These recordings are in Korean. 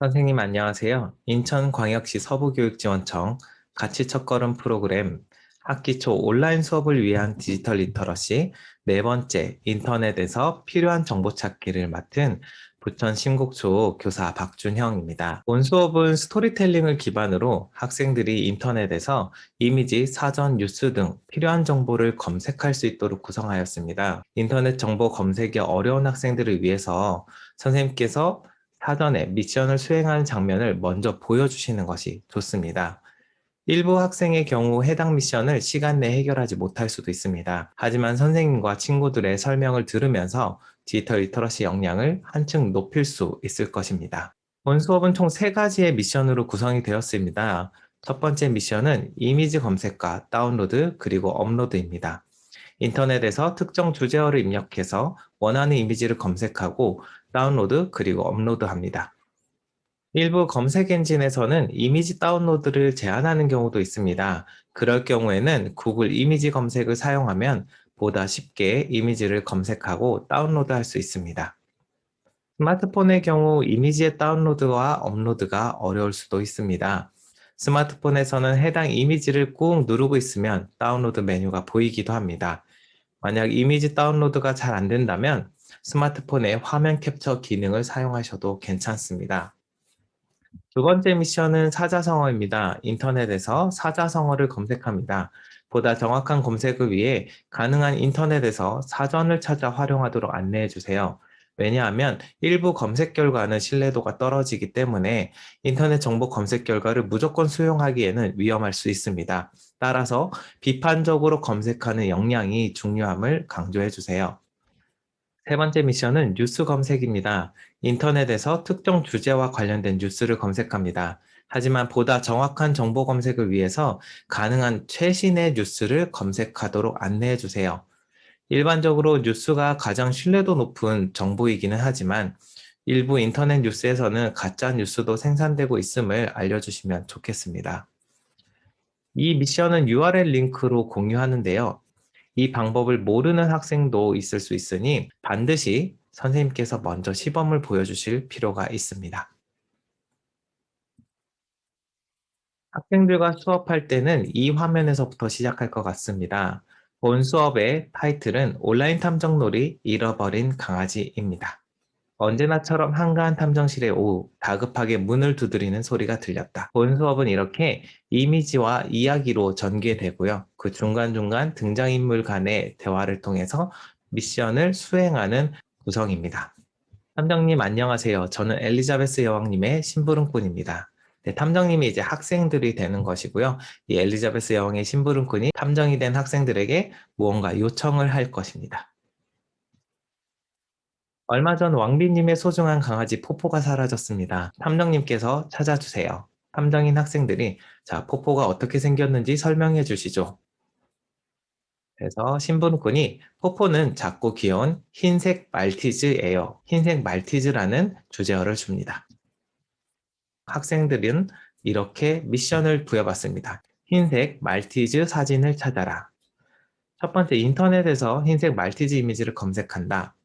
선생님 안녕하세요. 인천광역시 서부교육지원청 같이 첫걸음 프로그램 학기 초 온라인 수업을 위한 디지털 리터러시 네 번째 인터넷에서 필요한 정보 찾기를 맡은 부천 신곡초 교사 박준형입니다. 본 수업은 스토리텔링을 기반으로 학생들이 인터넷에서 이미지, 사전, 뉴스 등 필요한 정보를 검색할 수 있도록 구성하였습니다. 인터넷 정보 검색이 어려운 학생들을 위해서 선생님께서 사전에 미션을 수행하는 장면을 먼저 보여주시는 것이 좋습니다. 일부 학생의 경우 해당 미션을 시간 내에 해결하지 못할 수도 있습니다. 하지만 선생님과 친구들의 설명을 들으면서 디지털 리터러시 역량을 한층 높일 수 있을 것입니다. 본 수업은 총 3가지의 미션으로 구성이 되었습니다. 첫 번째 미션은 이미지 검색과 다운로드 그리고 업로드입니다. 인터넷에서 특정 주제어를 입력해서 원하는 이미지를 검색하고 다운로드 그리고 업로드합니다. 일부 검색 엔진에서는 이미지 다운로드를 제한하는 경우도 있습니다. 그럴 경우에는 구글 이미지 검색을 사용하면 보다 쉽게 이미지를 검색하고 다운로드할 수 있습니다. 스마트폰의 경우 이미지의 다운로드와 업로드가 어려울 수도 있습니다. 스마트폰에서는 해당 이미지를 꾹 누르고 있으면 다운로드 메뉴가 보이기도 합니다. 만약 이미지 다운로드가 잘 안 된다면 스마트폰의 화면 캡처 기능을 사용하셔도 괜찮습니다. 두 번째 미션은 사자성어입니다. 인터넷에서 사자성어를 검색합니다. 보다 정확한 검색을 위해 가능한 인터넷에서 사전을 찾아 활용하도록 안내해 주세요. 왜냐하면 일부 검색 결과는 신뢰도가 떨어지기 때문에 인터넷 정보 검색 결과를 무조건 수용하기에는 위험할 수 있습니다. 따라서 비판적으로 검색하는 역량이 중요함을 강조해 주세요. 세 번째 미션은 뉴스 검색입니다. 인터넷에서 특정 주제와 관련된 뉴스를 검색합니다. 하지만 보다 정확한 정보 검색을 위해서 가능한 최신의 뉴스를 검색하도록 안내해 주세요. 일반적으로 뉴스가 가장 신뢰도 높은 정보이기는 하지만 일부 인터넷 뉴스에서는 가짜 뉴스도 생산되고 있음을 알려주시면 좋겠습니다. 이 미션은 URL 링크로 공유하는데요. 이 방법을 모르는 학생도 있을 수 있으니 반드시 선생님께서 먼저 시범을 보여주실 필요가 있습니다. 학생들과 수업할 때는 이 화면에서부터 시작할 것 같습니다. 본 수업의 타이틀은 온라인 탐정놀이 잃어버린 강아지입니다. 언제나처럼 한가한 탐정실의 오후 다급하게 문을 두드리는 소리가 들렸다. 본 수업은 이렇게 이미지와 이야기로 전개되고요. 그 중간중간 등장인물 간의 대화를 통해서 미션을 수행하는 구성입니다. 탐정님 안녕하세요. 저는 엘리자베스 여왕님의 심부름꾼입니다. 네, 탐정님이 이제 학생들이 되는 것이고요. 이 엘리자베스 여왕의 심부름꾼이 탐정이 된 학생들에게 무언가 요청을 할 것입니다. 얼마 전 왕비님의 소중한 강아지 포포가 사라졌습니다. 탐정님께서 찾아주세요. 탐정인 학생들이 자, 포포가 어떻게 생겼는지 설명해 주시죠. 그래서 신부름꾼이 포포는 작고 귀여운 흰색 말티즈예요. 흰색 말티즈라는 주제어를 줍니다. 학생들은 이렇게 미션을 부여받습니다. 흰색 말티즈 사진을 찾아라. 첫 번째, 인터넷에서 흰색 말티즈 이미지를 검색한다.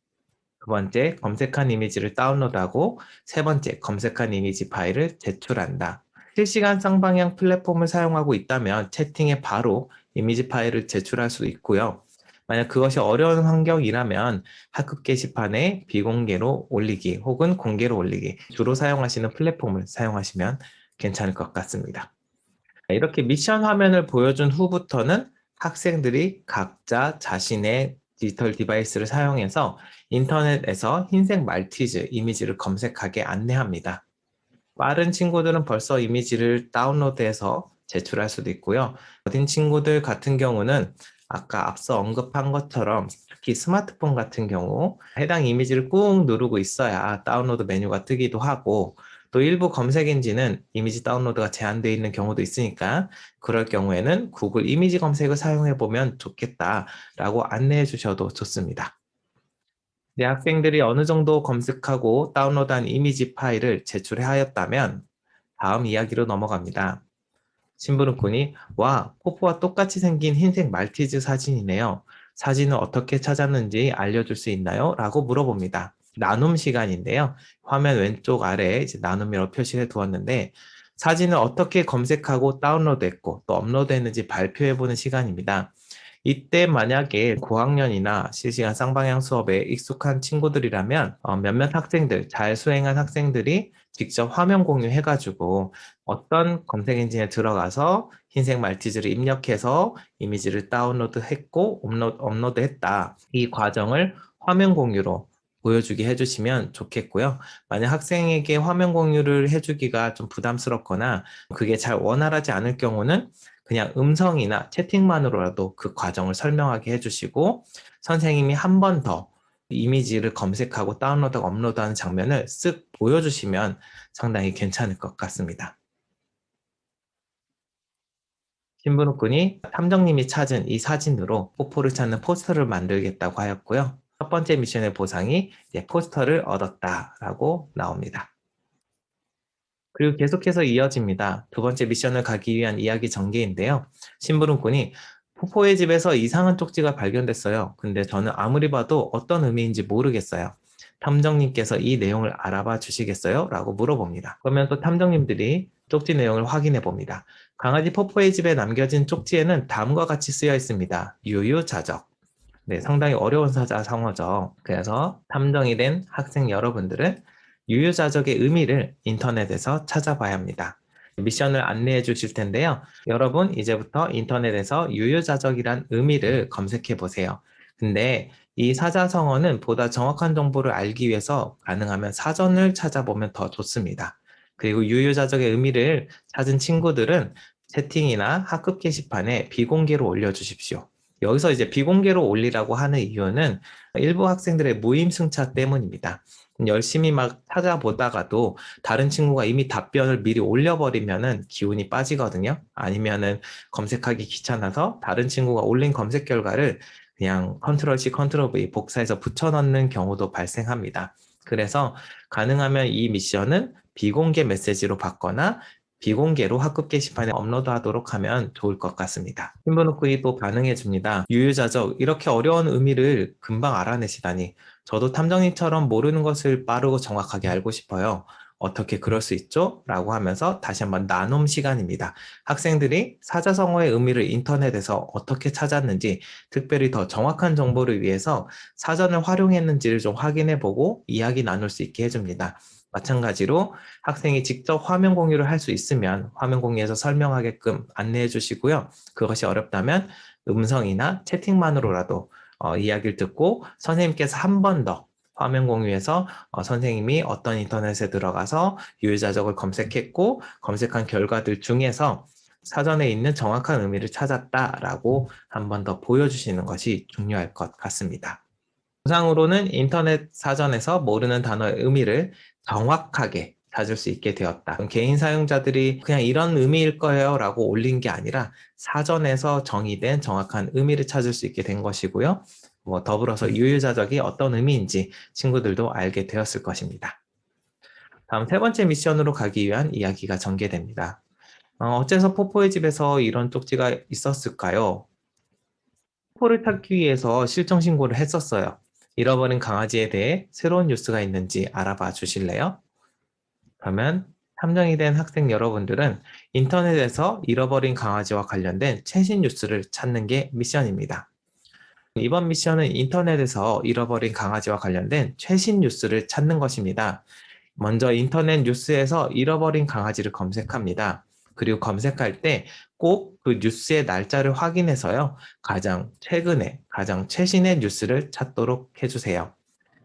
두 번째, 검색한 이미지를 다운로드하고 세 번째, 검색한 이미지 파일을 제출한다. 실시간 쌍방향 플랫폼을 사용하고 있다면 채팅에 바로 이미지 파일을 제출할 수 있고요. 만약 그것이 어려운 환경이라면 학급 게시판에 비공개로 올리기 혹은 공개로 올리기, 주로 사용하시는 플랫폼을 사용하시면 괜찮을 것 같습니다. 이렇게 미션 화면을 보여준 후부터는 학생들이 각자 자신의 디지털 디바이스를 사용해서 인터넷에서 흰색 말티즈 이미지를 검색하게 안내합니다. 빠른 친구들은 벌써 이미지를 다운로드해서 제출할 수도 있고요. 더딘 친구들 같은 경우는 아까 앞서 언급한 것처럼 특히 스마트폰 같은 경우 해당 이미지를 꾹 누르고 있어야 다운로드 메뉴가 뜨기도 하고, 또 일부 검색 엔진은 이미지 다운로드가 제한되어 있는 경우도 있으니까 그럴 경우에는 구글 이미지 검색을 사용해 보면 좋겠다라고 안내해 주셔도 좋습니다. 내 학생들이 어느 정도 검색하고 다운로드한 이미지 파일을 제출해 하였다면 다음 이야기로 넘어갑니다. 심부름꾼이 와, 포포와 똑같이 생긴 흰색 말티즈 사진이네요. 사진을 어떻게 찾았는지 알려줄 수 있나요? 라고 물어봅니다. 나눔 시간인데요. 화면 왼쪽 아래에 이제 나눔이라고 표시해 두었는데 사진을 어떻게 검색하고 다운로드했고 또 업로드했는지 발표해보는 시간입니다. 이때 만약에 고학년이나 실시간 쌍방향 수업에 익숙한 친구들이라면 몇몇 학생들, 잘 수행한 학생들이 직접 화면 공유해가지고 어떤 검색 엔진에 들어가서 흰색 말티즈를 입력해서 이미지를 다운로드했고 업로드했다. 이 과정을 화면 공유로 보여주게 해주시면 좋겠고요. 만약 학생에게 화면 공유를 해주기가 좀 부담스럽거나 그게 잘 원활하지 않을 경우는 그냥 음성이나 채팅만으로라도 그 과정을 설명하게 해주시고 선생님이 한 번 더 이미지를 검색하고 다운로드하고 업로드하는 장면을 쓱 보여주시면 상당히 괜찮을 것 같습니다. 신분호군이 탐정님이 찾은 이 사진으로 뽀뽀를 찾는 포스터를 만들겠다고 하였고요. 첫 번째 미션의 보상이 이제 포스터를 얻었다라고 나옵니다. 그리고 계속해서 이어집니다. 두 번째 미션을 가기 위한 이야기 전개인데요. 심부름꾼이 포포의 집에서 이상한 쪽지가 발견됐어요. 근데 저는 아무리 봐도 어떤 의미인지 모르겠어요. 탐정님께서 이 내용을 알아봐 주시겠어요? 라고 물어봅니다. 그러면 또 탐정님들이 쪽지 내용을 확인해 봅니다. 강아지 포포의 집에 남겨진 쪽지에는 다음과 같이 쓰여 있습니다. 유유자적. 네, 상당히 어려운 사자성어죠. 그래서 탐정이 된 학생 여러분들은 유유자적의 의미를 인터넷에서 찾아봐야 합니다. 미션을 안내해 주실 텐데요. 여러분, 이제부터 인터넷에서 유유자적이란 의미를 검색해 보세요. 근데 이 사자성어는 보다 정확한 정보를 알기 위해서 가능하면 사전을 찾아보면 더 좋습니다. 그리고 유유자적의 의미를 찾은 친구들은 채팅이나 학급 게시판에 비공개로 올려주십시오. 여기서 이제 비공개로 올리라고 하는 이유는 일부 학생들의 무임승차 때문입니다. 열심히 막 찾아보다가도 다른 친구가 이미 답변을 미리 올려버리면은 기운이 빠지거든요. 아니면은 검색하기 귀찮아서 다른 친구가 올린 검색 결과를 그냥 컨트롤 C, 컨트롤 V 복사해서 붙여넣는 경우도 발생합니다. 그래서 가능하면 이 미션은 비공개 메시지로 받거나 비공개로 학급 게시판에 업로드하도록 하면 좋을 것 같습니다. 신분호크이 또 반응해 줍니다. 유유자적, 이렇게 어려운 의미를 금방 알아내시다니. 저도 탐정님처럼 모르는 것을 빠르고 정확하게 알고 싶어요. 어떻게 그럴 수 있죠? 라고 하면서 다시 한번 나눔 시간입니다. 학생들이 사자성어의 의미를 인터넷에서 어떻게 찾았는지, 특별히 더 정확한 정보를 위해서 사전을 활용했는지를 좀 확인해보고 이야기 나눌 수 있게 해줍니다. 마찬가지로 학생이 직접 화면 공유를 할 수 있으면 화면 공유에서 설명하게끔 안내해 주시고요. 그것이 어렵다면 음성이나 채팅만으로라도 이야기를 듣고 선생님께서 한 번 더 화면 공유에서 선생님이 어떤 인터넷에 들어가서 유유자적을 검색했고 검색한 결과들 중에서 사전에 있는 정확한 의미를 찾았다라고 한 번 더 보여주시는 것이 중요할 것 같습니다. 영상으로는 인터넷 사전에서 모르는 단어의 의미를 정확하게 찾을 수 있게 되었다. 개인 사용자들이 그냥 이런 의미일 거예요 라고 올린 게 아니라 사전에서 정의된 정확한 의미를 찾을 수 있게 된 것이고요. 더불어서 유유자적이 어떤 의미인지 친구들도 알게 되었을 것입니다. 다음 세 번째 미션으로 가기 위한 이야기가 전개됩니다. 어째서 포포의 집에서 이런 쪽지가 있었을까요? 포포를 찾기 위해서 실종 신고를 했었어요. 잃어버린 강아지에 대해 새로운 뉴스가 있는지 알아봐 주실래요? 그러면 탐정이 된 학생 여러분들은 인터넷에서 잃어버린 강아지와 관련된 최신 뉴스를 찾는 게 미션입니다. 이번 미션은 인터넷에서 잃어버린 강아지와 관련된 최신 뉴스를 찾는 것입니다. 먼저 인터넷 뉴스에서 잃어버린 강아지를 검색합니다. 그리고 검색할 때 꼭 그 뉴스의 날짜를 확인해서요. 가장 최근에, 가장 최신의 뉴스를 찾도록 해주세요.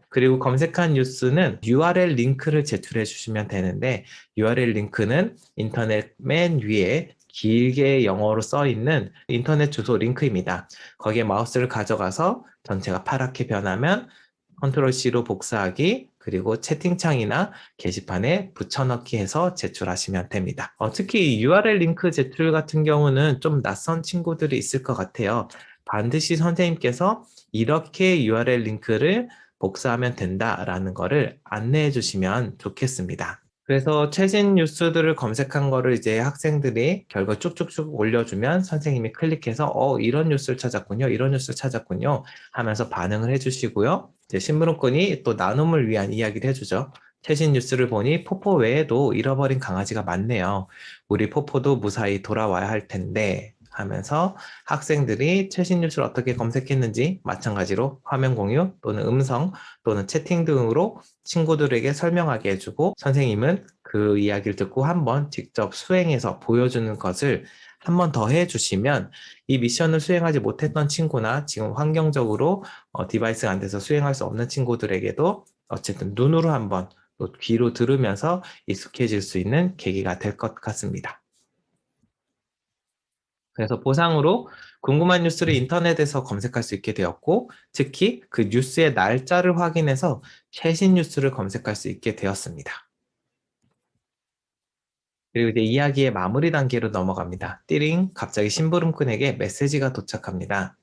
그리고 검색한 뉴스는 URL 링크를 제출해 주시면 되는데 URL 링크는 인터넷 맨 위에 길게 영어로 써 있는 인터넷 주소 링크입니다. 거기에 마우스를 가져가서 전체가 파랗게 변하면 컨트롤 C로 복사하기 그리고 채팅창이나 게시판에 붙여넣기 해서 제출하시면 됩니다. 특히 URL 링크 제출 같은 경우는 좀 낯선 친구들이 있을 것 같아요. 반드시 선생님께서 이렇게 URL 링크를 복사하면 된다라는 거를 안내해 주시면 좋겠습니다. 그래서 최신 뉴스들을 검색한 거를 이제 학생들이 결과 쭉쭉쭉 올려주면 선생님이 클릭해서 이런 뉴스를 찾았군요. 이런 뉴스를 찾았군요. 하면서 반응을 해주시고요. 이제 신부름꾼이 또 나눔을 위한 이야기를 해주죠. 최신 뉴스를 보니 포포 외에도 잃어버린 강아지가 많네요. 우리 포포도 무사히 돌아와야 할 텐데 하면서 학생들이 최신 뉴스를 어떻게 검색했는지 마찬가지로 화면 공유 또는 음성 또는 채팅 등으로 친구들에게 설명하게 해주고 선생님은 그 이야기를 듣고 한번 직접 수행해서 보여주는 것을 한 번 더 해주시면 이 미션을 수행하지 못했던 친구나 지금 환경적으로 디바이스가 안 돼서 수행할 수 없는 친구들에게도 어쨌든 눈으로 한번 또 귀로 들으면서 익숙해질 수 있는 계기가 될 것 같습니다. 그래서 보상으로 궁금한 뉴스를 인터넷에서 검색할 수 있게 되었고 특히 그 뉴스의 날짜를 확인해서 최신 뉴스를 검색할 수 있게 되었습니다. 그리고 이제 이야기의 마무리 단계로 넘어갑니다. 띠링, 갑자기 심부름꾼에게 메시지가 도착합니다.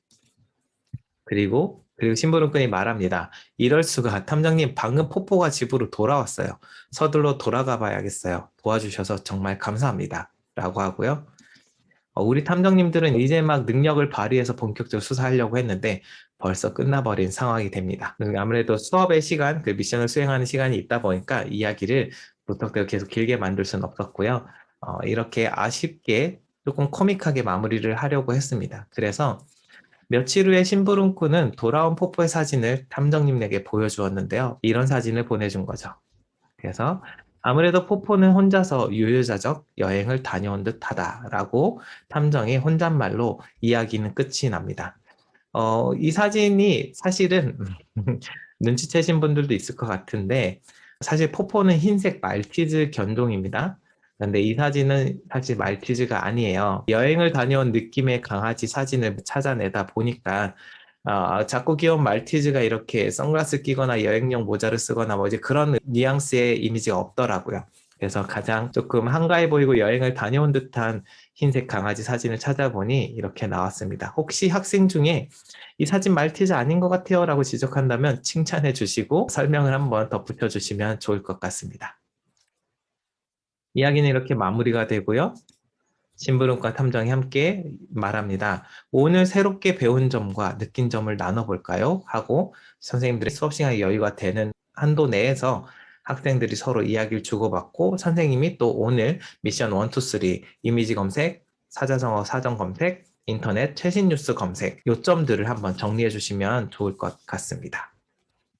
그리고 심부름꾼이 말합니다. 이럴 수가, 탐정님 방금 포포가 집으로 돌아왔어요. 서둘러 돌아가 봐야겠어요. 도와주셔서 정말 감사합니다. 라고 하고요. 우리 탐정님들은 이제 막 능력을 발휘해서 본격적으로 수사하려고 했는데 벌써 끝나버린 상황이 됩니다. 아무래도 수업의 시간, 그 미션을 수행하는 시간이 있다 보니까 이야기를 보통대로 계속 길게 만들 수는 없었고요. 이렇게 아쉽게 조금 코믹하게 마무리를 하려고 했습니다. 그래서 며칠 후에 심부름꾼은 돌아온 포포의 사진을 탐정님에게 보여주었는데요. 이런 사진을 보내준 거죠. 그래서 아무래도 포포는 혼자서 유유자적 여행을 다녀온 듯하다라고 탐정이 혼잣말로 이야기는 끝이 납니다. 이 사진이 사실은 눈치채신 분들도 있을 것 같은데 사실 포포는 흰색 말티즈 견종입니다. 근데 이 사진은 사실 말티즈가 아니에요. 여행을 다녀온 느낌의 강아지 사진을 찾아내다 보니까 자꾸 귀여운 말티즈가 이렇게 선글라스 끼거나 여행용 모자를 쓰거나 뭐 이제 그런 뉘앙스의 이미지가 없더라고요. 그래서 가장 조금 한가해 보이고 여행을 다녀온 듯한 흰색 강아지 사진을 찾아보니 이렇게 나왔습니다. 혹시 학생 중에 이 사진 말티즈 아닌 것 같아요 라고 지적한다면 칭찬해 주시고 설명을 한번 덧붙여 주시면 좋을 것 같습니다. 이야기는 이렇게 마무리가 되고요. 심부름과 탐정이 함께 말합니다. 오늘 새롭게 배운 점과 느낀 점을 나눠볼까요? 하고 선생님들의 수업 시간에 여유가 되는 한도 내에서 학생들이 서로 이야기를 주고받고 선생님이 또 오늘 미션 1, 2, 3 이미지 검색, 사자성어 사전 검색, 인터넷 최신 뉴스 검색 요점들을 한번 정리해 주시면 좋을 것 같습니다.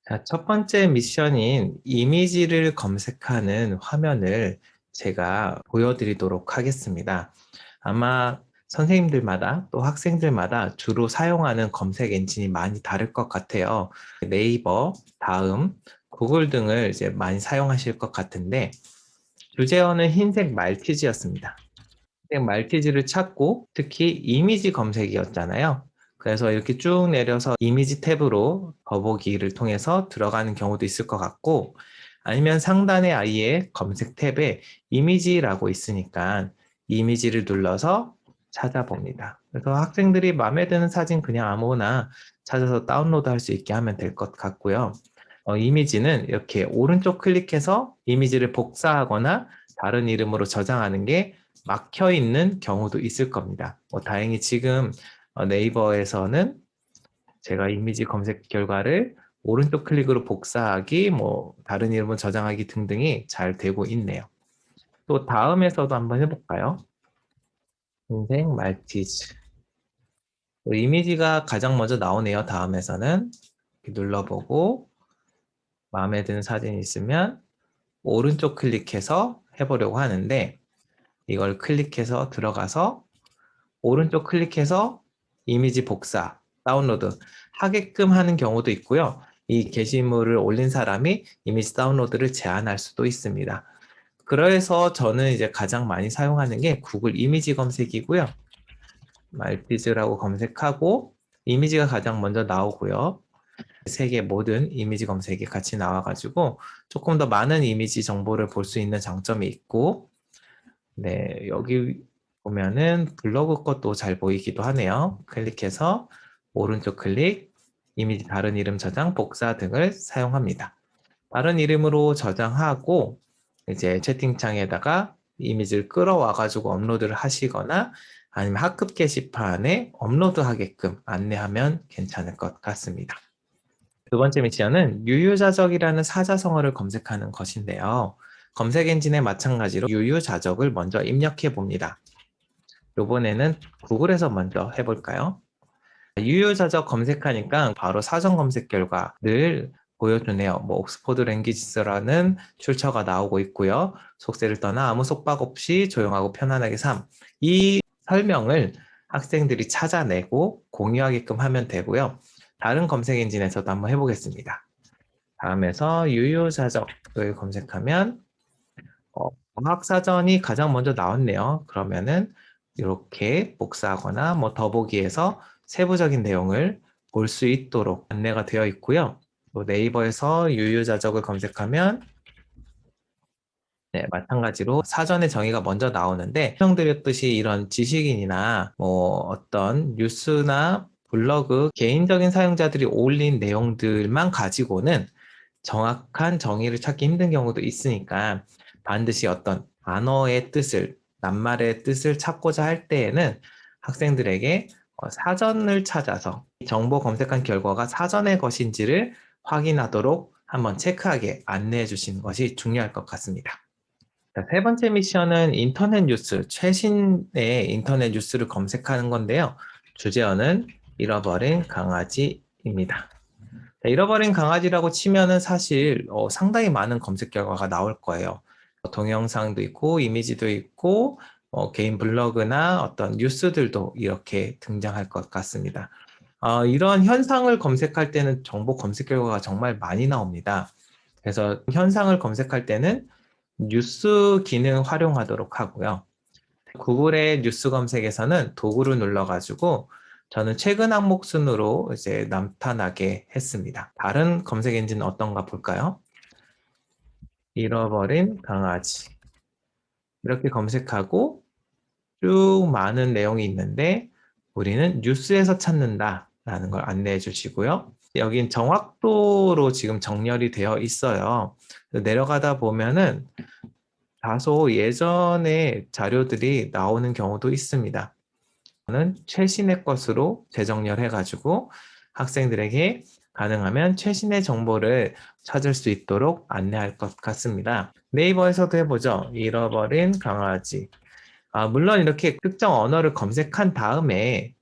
자, 첫 번째 미션인 이미지를 검색하는 화면을 제가 보여드리도록 하겠습니다. 아마 선생님들마다 또 학생들마다 주로 사용하는 검색 엔진이 많이 다를 것 같아요. 네이버, 다음, 구글 등을 이제 많이 사용하실 것 같은데 주제어는 흰색 말티즈였습니다. 흰색 말티즈를 찾고 특히 이미지 검색이었잖아요. 그래서 이렇게 쭉 내려서 이미지 탭으로 더보기를 통해서 들어가는 경우도 있을 것 같고 아니면 상단에 아예 검색 탭에 이미지라고 있으니까 이미지를 눌러서 찾아봅니다. 그래서 학생들이 마음에 드는 사진 그냥 아무거나 찾아서 다운로드 할 수 있게 하면 될 것 같고요. 이미지는 이렇게 오른쪽 클릭해서 이미지를 복사하거나 다른 이름으로 저장하는 게 막혀 있는 경우도 있을 겁니다. 다행히 지금 네이버에서는 제가 이미지 검색 결과를 오른쪽 클릭으로 복사하기, 뭐 다른 이름으로 저장하기 등등이 잘 되고 있네요. 또 다음에서도 한번 해볼까요? 흰색 말티즈. 이미지가 가장 먼저 나오네요. 다음에서는 눌러보고 마음에 드는 사진이 있으면 오른쪽 클릭해서 해보려고 하는데 이걸 클릭해서 들어가서 오른쪽 클릭해서 이미지 복사, 다운로드 하게끔 하는 경우도 있고요. 이 게시물을 올린 사람이 이미지 다운로드를 제한할 수도 있습니다. 그래서 저는 이제 가장 많이 사용하는 게 구글 이미지 검색이고요. 말티즈라고 검색하고 이미지가 가장 먼저 나오고요. 세계 모든 이미지 검색이 같이 나와가지고 조금 더 많은 이미지 정보를 볼 수 있는 장점이 있고 네, 여기 보면은 블로그 것도 잘 보이기도 하네요. 클릭해서 오른쪽 클릭, 이미지 다른 이름 저장, 복사 등을 사용합니다. 다른 이름으로 저장하고 이제 채팅창에다가 이미지를 끌어와가지고 업로드를 하시거나 아니면 학급 게시판에 업로드하게끔 안내하면 괜찮을 것 같습니다. 두 번째 미션은 유유자적이라는 사자성어를 검색하는 것인데요. 검색 엔진에 마찬가지로 유유자적을 먼저 입력해 봅니다. 이번에는 구글에서 먼저 해볼까요? 유유자적 검색하니까 바로 사전 검색 결과를 보여주네요. 옥스포드 랭귀지스라는 출처가 나오고 있고요. 속세를 떠나 아무 속박 없이 조용하고 편안하게 삶. 이 설명을 학생들이 찾아내고 공유하게끔 하면 되고요. 다른 검색 엔진에서도 한번 해보겠습니다. 다음에서 유유자적을 검색하면 어학사전이 가장 먼저 나왔네요. 그러면은 이렇게 복사하거나 더보기에서 세부적인 내용을 볼 수 있도록 안내가 되어 있고요. 또 네이버에서 유유자적을 검색하면 마찬가지로 사전에 정의가 먼저 나오는데 설명드렸듯이 이런 지식인이나 어떤 뉴스나 블로그 개인적인 사용자들이 올린 내용들만 가지고는 정확한 정의를 찾기 힘든 경우도 있으니까 반드시 어떤 단어의 뜻을, 낱말의 뜻을 찾고자 할 때에는 학생들에게 사전을 찾아서 정보 검색한 결과가 사전의 것인지를 확인하도록 한번 체크하게 안내해 주시는 것이 중요할 것 같습니다. 자, 세 번째 미션은 인터넷 뉴스, 최신의 인터넷 뉴스를 검색하는 건데요. 주제어는 잃어버린 강아지입니다. 자, 잃어버린 강아지라고 치면은 사실 상당히 많은 검색 결과가 나올 거예요. 동영상도 있고 이미지도 있고 개인 블로그나 어떤 뉴스들도 이렇게 등장할 것 같습니다. 이런 현상을 검색할 때는 정보 검색 결과가 정말 많이 나옵니다. 그래서 현상을 검색할 때는 뉴스 기능 활용하도록 하고요. 구글의 뉴스 검색에서는 도구를 눌러가지고 저는 최근 항목 순으로 이제 나타나게 했습니다. 다른 검색 엔진은 어떤가 볼까요? 잃어버린 강아지. 이렇게 검색하고 쭉 많은 내용이 있는데 우리는 뉴스에서 찾는다라는 걸 안내해 주시고요. 여긴 정확도로 지금 정렬이 되어 있어요. 내려가다 보면은 다소 예전의 자료들이 나오는 경우도 있습니다. 저는 최신의 것으로 재정렬해가지고 학생들에게 가능하면 최신의 정보를 찾을 수 있도록 안내할 것 같습니다. 네이버에서도 해보죠. 잃어버린 강아지. 물론 이렇게 특정 언어를 검색한 다음에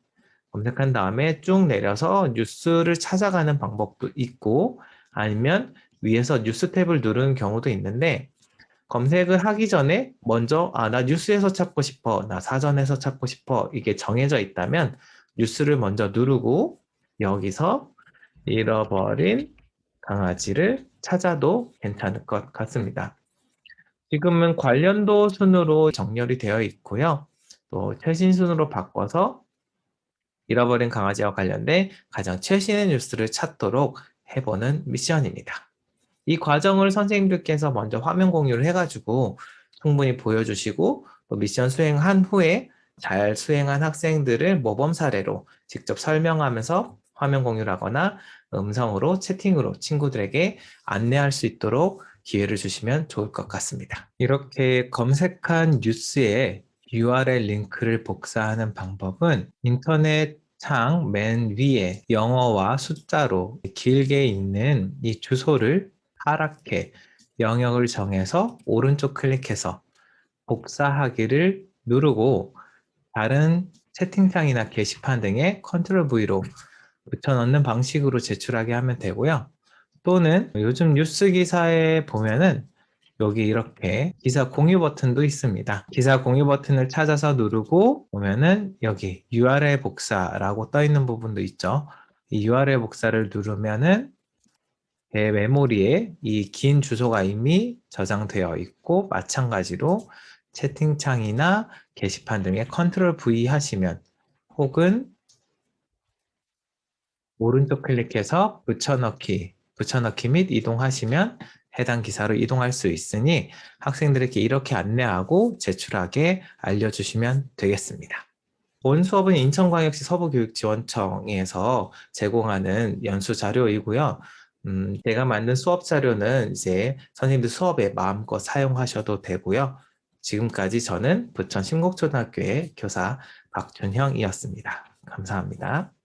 쭉 내려서 뉴스를 찾아가는 방법도 있고 아니면 위에서 뉴스 탭을 누르는 경우도 있는데 검색을 하기 전에 먼저 나 뉴스에서 찾고 싶어, 나 사전에서 찾고 싶어 이게 정해져 있다면 뉴스를 먼저 누르고 여기서 잃어버린 강아지를 찾아도 괜찮을 것 같습니다. 지금은 관련도 순으로 정렬이 되어 있고요. 또 최신 순으로 바꿔서 잃어버린 강아지와 관련된 가장 최신의 뉴스를 찾도록 해보는 미션입니다. 이 과정을 선생님들께서 먼저 화면 공유를 해가지고 충분히 보여주시고 또 미션 수행한 후에 잘 수행한 학생들을 모범 사례로 직접 설명하면서 화면 공유를 하거나 음성으로 채팅으로 친구들에게 안내할 수 있도록 기회를 주시면 좋을 것 같습니다. 이렇게 검색한 뉴스에 URL 링크를 복사하는 방법은 인터넷 창 맨 위에 영어와 숫자로 길게 있는 이 주소를 하락해 영역을 정해서 오른쪽 클릭해서 복사하기를 누르고 다른 채팅창이나 게시판 등에 컨트롤 V로 붙여넣는 방식으로 제출하게 하면 되고요. 또는 요즘 뉴스 기사에 보면은 여기 이렇게 기사 공유 버튼도 있습니다. 기사 공유 버튼을 찾아서 누르고 보면은 여기 URL 복사라고 떠 있는 부분도 있죠. 이 URL 복사를 누르면은 제 메모리에 이 긴 주소가 이미 저장되어 있고 마찬가지로 채팅창이나 게시판 등에 컨트롤 V 하시면 혹은 오른쪽 클릭해서 붙여넣기 및 이동하시면 해당 기사로 이동할 수 있으니 학생들에게 이렇게 안내하고 제출하게 알려주시면 되겠습니다. 본 수업은 인천광역시 서부교육지원청에서 제공하는 연수 자료이고요. 제가 만든 수업 자료는 이제 선생님들 수업에 마음껏 사용하셔도 되고요. 지금까지 저는 부천 신곡초등학교의 교사 박준형이었습니다. 감사합니다.